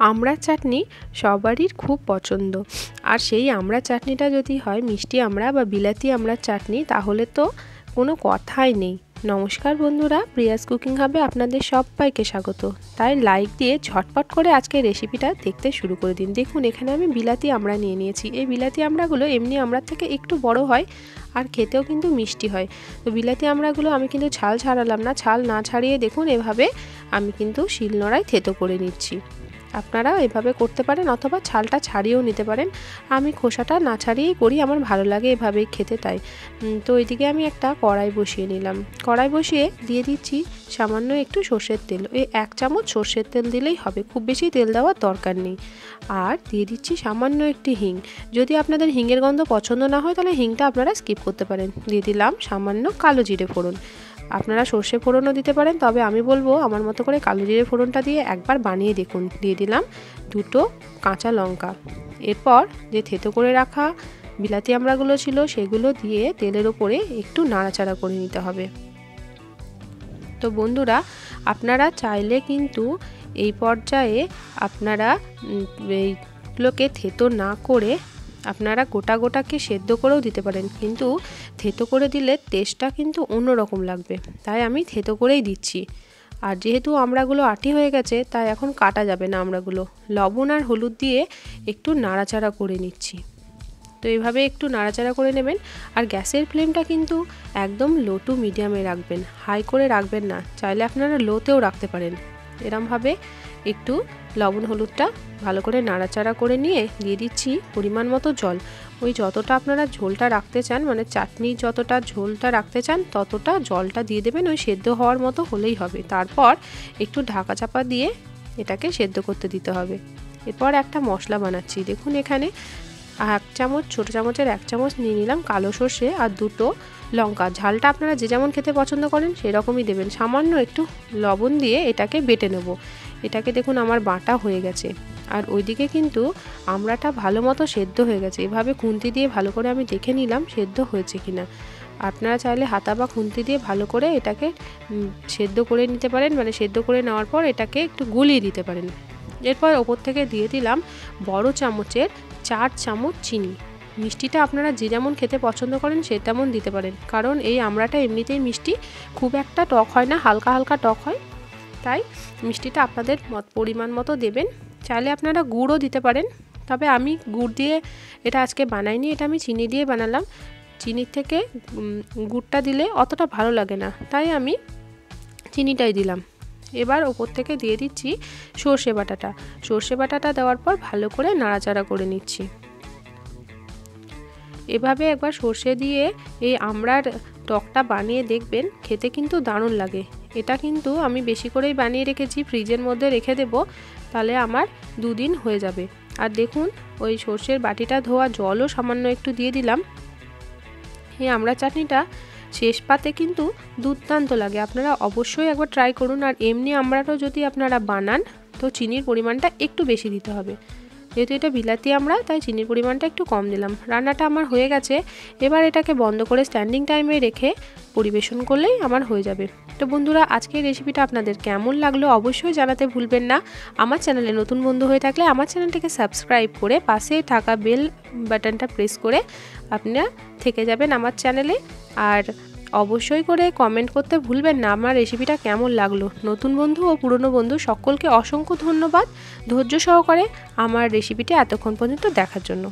আমড়ার চাটনি সবারই খুব পছন্দ। আর সেই আমড়ার চাটনিটা যদি হয় মিষ্টি আমড়া বা বিলাতি আমড়ার চাটনি, তাহলে তো কোনো কথাই নেই। নমস্কার বন্ধুরা, প্রিয়াস কুকিং হাবে আপনাদের সবাইকে স্বাগত। তাই লাইক দিয়ে ঝটপট করে আজকে রেসিপিটা দেখতে শুরু করে দিন। দেখুন, এখানে আমি বিলাতি আমড়া নিয়ে নিয়েছি। এই বিলাতি আমড়াগুলো এমনি আমড়ার থেকে একটু বড় হয় আর খেতেও কিন্তু মিষ্টি হয়। তো বিলাতি আমড়াগুলো আমি কিন্তু ছাল ছাড়ালাম না, ছাল না ছাড়িয়ে দেখুন এভাবে আমি কিন্তু শিলনোড়ায় থেতো করে নিচ্ছি। আপনারা এভাবে করতে পারেন অথবা ছালটা ছাড়িয়েও নিতে পারেন। আমি খোসাটা না ছাড়িয়েই করি, আমার ভালো লাগে এভাবেই খেতে। তাই তো এইদিকে আমি একটা কড়াই বসিয়ে নিলাম। কড়াই বসিয়ে দিয়ে দিচ্ছি সামান্য একটু সর্ষের তেল। এই 1 চামচ সর্ষের তেল দিলেই হবে, খুব বেশি তেল দেওয়ার দরকার নেই। আর দিয়ে দিচ্ছি সামান্য একটি হিং। যদি আপনাদের হিঙের গন্ধ পছন্দ না হয় তাহলে হিংটা আপনারা স্কিপ করতে পারেন। দিয়ে দিলাম সামান্য কালো জিরে ফোড়ন। আপনারা সর্ষে ফোড়নও দিতে পারেন, তবে আমি বলবো আমার মতো করে কালো জিরে ফোড়নটা দিয়ে একবার বানিয়ে দেখুন। দিয়ে দিলাম 2টো কাঁচা লঙ্কা। এরপর যে থেতো করে রাখা বিলাতি আমড়াগুলো ছিল সেগুলো দিয়ে তেলের ওপরে একটু নাড়াচাড়া করে নিতে হবে। তো বন্ধুরা, আপনারা চাইলে কিন্তু এই পর্যায়ে আপনারা এইগুলোকে থেতো না করে আপনারা গোটা গোটাকে সেদ্ধ করেও দিতে পারেন, কিন্তু থেতো করে দিলে টেস্টটা কিন্তু অন্যরকম লাগবে। তাই আমি থেতো করেই দিচ্ছি। আর যেহেতু আমড়াগুলো আটি হয়ে গেছে তাই এখন কাটা যাবে না আমড়াগুলো। লবণ আর হলুদ দিয়ে একটু নাড়াচাড়া করে নিচ্ছি। তো এইভাবে একটু নাড়াচাড়া করে নেবেন। আর গ্যাসের ফ্লেমটা কিন্তু একদম লো টু মিডিয়ামে রাখবেন, হাই করে রাখবেন না। চাইলে আপনারা লোতেও রাখতে পারেন। এরমভাবে একটু লবণ হলুদটা ভালো করে নাড়াচাড়া করে নিয়ে দিয়ে দিচ্ছি পরিমাণ মতো জল। ওই যতটা আপনারা ঝোলটা রাখতে চান, মানে চাটনি যতটা ঝোলটা রাখতে চান ততটা জলটা দিয়ে দেবেন। ওই সেদ্ধ হওয়ার মতো হলেই হবে। তারপর একটু ঢাকা চাপা দিয়ে এটাকে সেদ্ধ করতে দিতে হবে। এরপর একটা মশলা বানাচ্ছি। দেখুন, এখানে 1 চামচ, ছোটো চামচের 1 চামচ নিয়ে নিলাম কালো সর্ষে আর 2টো লঙ্কা। ঝালটা আপনারা যে যেমন খেতে পছন্দ করেন সেরকমই দেবেন। সামান্য একটু লবণ দিয়ে এটাকে বেটে নেব। এটাকে দেখুন আমার বাটা হয়ে গেছে। আর ওইদিকে কিন্তু আমড়াটা ভালো মতো সেদ্ধ হয়ে গেছে। এভাবে খুন্তি দিয়ে ভালো করে আমি দেখে নিলাম সেদ্ধ হয়েছে কিনা। আপনারা চাইলে হাতা বা খুন্তি দিয়ে ভালো করে এটাকে সেদ্ধ করে নিতে পারেন, মানে সেদ্ধ করে নেওয়ার পর এটাকে একটু গুলিয়ে দিতে পারেন। এরপর ওপর থেকে দিয়ে দিলাম বড় চামচের 4 চামচ চিনি। মিষ্টিটা আপনারা যে যেমন খেতে পছন্দ করেন সে তেমন দিতে পারেন, কারণ এই আমড়াটা এমনিতেই মিষ্টি, খুব একটা টক হয় না, হালকা হালকা টক হয়। তাই মিষ্টিটা আপনাদের পরিমাণ মতো দেবেন। চাইলে আপনারা গুড়ও দিতে পারেন, তবে আমি গুড় দিয়ে এটা আজকে বানাইনি, এটা আমি চিনি দিয়ে বানালাম। চিনির থেকে গুড়টা দিলে অতটা ভালো লাগে না, তাই আমি চিনিটাই দিলাম। এবার ওপর থেকে দিয়ে দিচ্ছি সর্ষে বাটাটা। সর্ষে বাটাটা দেওয়ার পর ভালো করে নাড়াচাড়া করে নিচ্ছি। এভাবে একবার সর্ষে দিয়ে এই আমড়ার টকটা বানিয়ে দেখবেন, খেতে কিন্তু দারুণ লাগে। এটা কিন্তু আমি বেশি করেই বানিয়ে রেখেছি, ফ্রিজের মধ্যে রেখে দেব, তাহলে আমার 2 দিন হয়ে যাবে। আর দেখুন, ওই সর্ষের বাটিটা ধোয়া জলও সামান্য একটু দিয়ে দিলাম। এই আমড়া চাটনিটা শেষ পাতে কিন্তু দুর্দান্ত লাগে। আপনারা অবশ্যই একবার ট্রাই করুন। আর এমনি আমড়াটাও যদি আপনারা বানান তো চিনির পরিমাণটা একটু বেশি দিতে হবে। যেহেতু এটা বিলাতি আমড়া তাই চিনির পরিমাণটা একটু কম দিলাম। রান্নাটা আমার হয়ে গেছে। এবার এটাকে বন্ধ করে স্ট্যান্ডিং টাইমে রেখে পরিবেশন করলেই আমার হয়ে যাবে। তো বন্ধুরা, আজকের রেসিপিটা আপনাদের কেমন লাগলো অবশ্যই জানাতে ভুলবেন না। আমার চ্যানেলে নতুন বন্ধু হয়ে থাকলে আমার চ্যানেলটিকে সাবস্ক্রাইব করে পাশে থাকা বেল বাটনটা প্রেস করে আপনারা থেকে যাবেন আমার চ্যানেলে। আর অবশ্যই করে কমেন্ট করতে ভুলবেন না আমার রেসিপিটা কেমন লাগলো। নতুন বন্ধু ও পুরনো বন্ধু সকলকে অসংখ্য ধন্যবাদ ধৈর্য সহকারে আমার রেসিপিটি এতক্ষণ পর্যন্ত দেখার জন্য।